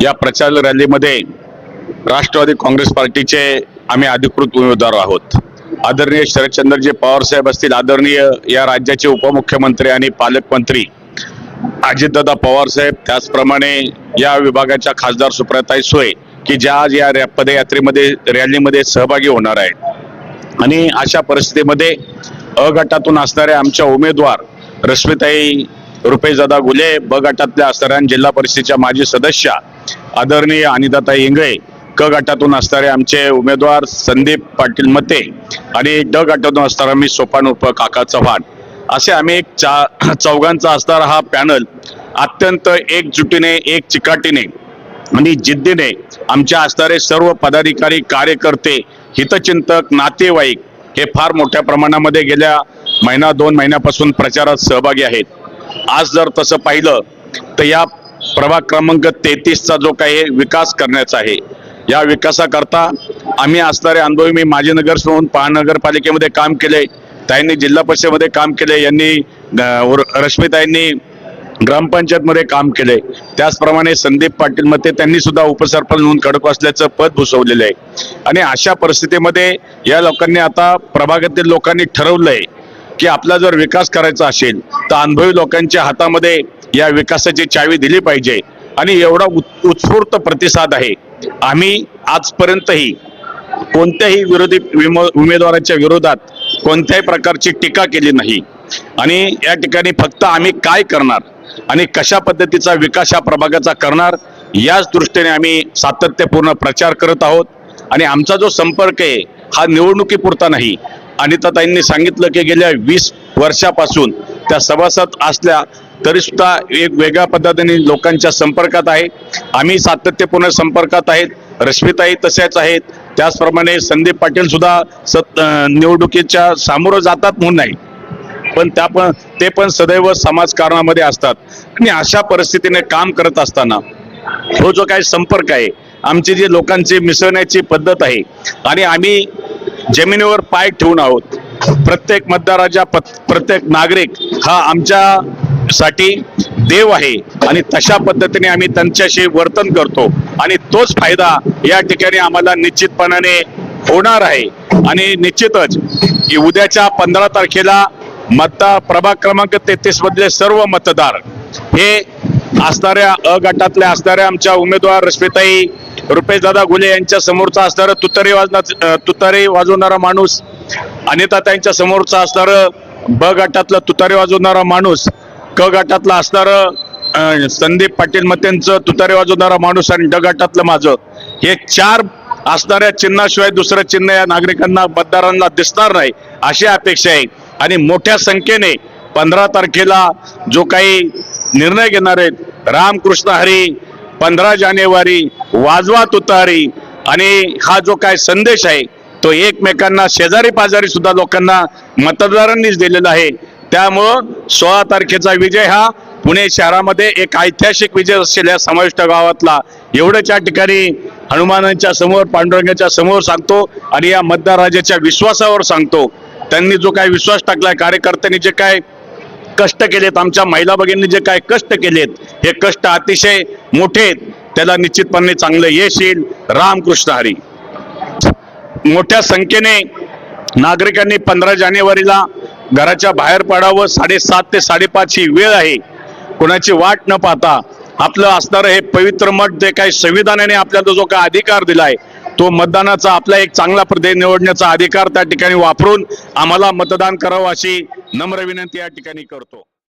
या प्रचार रॅलीमध्ये राष्ट्रवादी काँग्रेस पार्टीचे आम्ही अधिकृत उमेदवार आहोत। आदरणीय शरदचंद्रजी पवार साहेब असतील, आदरणीय या राज्याचे उपमुख्यमंत्री आणि पालकमंत्री अजितदादा पवार साहेब, त्याचप्रमाणे या विभागाच्या खासदार सुप्रियाताई सुळे की ज्या आज या पदयात्रेमध्ये रॅलीमध्ये सहभागी होणार आहेत। आणि अशा परिस्थितीमध्ये अ गटातून असणारे आमच्या उमेदवार रश्मीताई रुपेशदादा घुले, ब गटातल्या असणाऱ्या जिल्हा परिषदेच्या माजी सदस्य आदरणीय अनिताताई इंगळे, क गटातून असणारे आमचे उमेदवार संदीप पाटील मते आणि ड गटातून असणारा मी सोपान उर्फ काका चव्हाण, असे आम्ही एक चौघांचा असणारा हा पॅनल अत्यंत एकजुटीने, एक चिकाटीने आणि जिद्दीने आमच्या असणारे सर्व पदाधिकारी, कार्यकर्ते, हितचिंतक, नातेवाईक हे फार मोठ्या प्रमाणामध्ये गेल्या महिना 2 महिन्यापासून प्रचारात सहभागी आहेत। आज जर तसं पाहिलं तर या प्रभाग क्रमांक 33चा जो काही विकास करण्याचा आहे, या विकासाकरता आम्ही असणारे अनुभवी, मी माजी नगरसेवक म्हणून महानगरपालिकेमध्ये काम केले, ताईंनी जिल्हा परिषदेमध्ये काम केले, यांनी रश्मीताईंनी ग्रामपंचायतमध्ये काम केले, त्याचप्रमाणे संदीप पाटील मते त्यांनी सुद्धा उपसरपंच म्हणून खडकवासल्याचं पद भूषवलेलं आहे। आणि अशा परिस्थितीमध्ये या लोकांनी, आता प्रभागातील लोकांनी ठरवलंय की आपला जर विकास करायचा असेल तर अनुभवी लोकांच्या हातामध्ये या विकासाची चावी दिली पाहिजे। आणि एवढा उत्स्फूर्त प्रतिसाद आहे। आम्ही आजपर्यंतही कोणत्याही विरोधी उमेदवाराच्या विरोधात कोणत्याही प्रकारची टीका केली नाही। आणि या ठिकाणी फक्त आम्ही काय करणार आणि कशा पद्धतीचा विकास या प्रभागाचा करणार याच दृष्टीने आम्ही सातत्यपूर्ण प्रचार करत आहोत। आणि आमचा जो संपर्क आहे हा निवडणुकीपुरता नाही। अनिताताईंनी सांगितलं की गेल्या 20 वर्षापासून त्या सभासद असल्या तरी सुद्धा एक वेगळ्या पद्धतीने लोकांच्या संपर्कात आहे। आम्ही सातत्यपूर्ण संपर्कात आहेत, रश्मीताई तशाच आहेत, त्याचप्रमाणे संदीप पाटील सुद्धा निवडणुकीच्या सामोरं जातात म्हणून नाही, पण ते पण सदैव समाजकारणामध्ये असतात। आणि अशा परिस्थितीने काम करत असताना हो जो काही संपर्क आहे, आमची जी लोकांची मिसळण्याची पद्धत आहे, आणि आम्ही जमिनीवर पाय ठेवून आहोत। प्रत्येक मतदाराच्या प्रत्येक नागरिक हा आमच्यासाठी देव आहे आणि तशा पद्धतीने आम्ही त्यांच्याशी वर्तन करतो आणि तोच फायदा या ठिकाणी आम्हाला निश्चितपणाने होणार आहे। आणि निश्चितच की उद्याच्या 15 तारखेला प्रभाग क्रमांक 33 मधले सर्व मतदार हे असणाऱ्या अ गटातल्या असणाऱ्या आमच्या उमेदवार रश्मीताई रुपेशदादा घुले यांच्या समोरचा असणारा तुतारी वाजवणारा माणूस, अनिताताईंच्या समोरचा असणारं ब गटातला तुतारी वाजवणारा माणूस, क गटातला असणारं संदीप पाटील मतेंचं तुतारी वाजवणारा माणूस आणि ड गटातलं माझं, हे 4 असणाऱ्या चिन्हाशिवाय दुसरं चिन्ह या नागरिकांना, मतदारांना दिसणार नाही अशी अपेक्षा आहे। आणि मोठ्या संख्येने 15 तारखेला जो काही निर्णय घेणार आहेत, रामकृष्ण हरी, 15 जानेवारी, वाजवा तुतारी, आणि हा जो काय संदेश आहे तो एकमेकांना, शेजारी पाजारी सुद्धा लोकांना मतदारांनीच दिलेला आहे। त्यामुळं 16 तारखेचा विजय हा पुणे शहरामध्ये एक ऐतिहासिक विजय असेल या समाविष्ट गावातला, एवढंच या ठिकाणी हनुमानांच्या समोर, पांडुरंगाच्या समोर सांगतो आणि या मतदाराच्या विश्वासावर सांगतो। त्यांनी जो काही विश्वास टाकलाय, कार्यकर्त्यांनी जे काय कष्ट केलेत, आमच्या महिला भगिनींनी जे काय कष्ट केलेत, हे कष्ट अतिशय मोठे आहेत, त्याला निश्चितपणे चांगलं यश येईल। रामकृष्ण हरी। मोठ्या संख्येने नागरिकांनी 15 जानेवारीला घराच्या बाहेर पडावं। 7:30 ते 5:30 ही वेळ आहे। कोणाची वाट न पाहता आपलं असणारं हे पवित्र मठ, जे काही संविधानाने आपल्याला जो काही अधिकार दिलाय, तो मतदानाचा आपला एक चांगला प्रतिनिधी निवडण्याचा अधिकार त्या ठिकाणी वापरून आम्हाला मतदान करावं अशी नम्र विनंती या ठिकाणी करतो।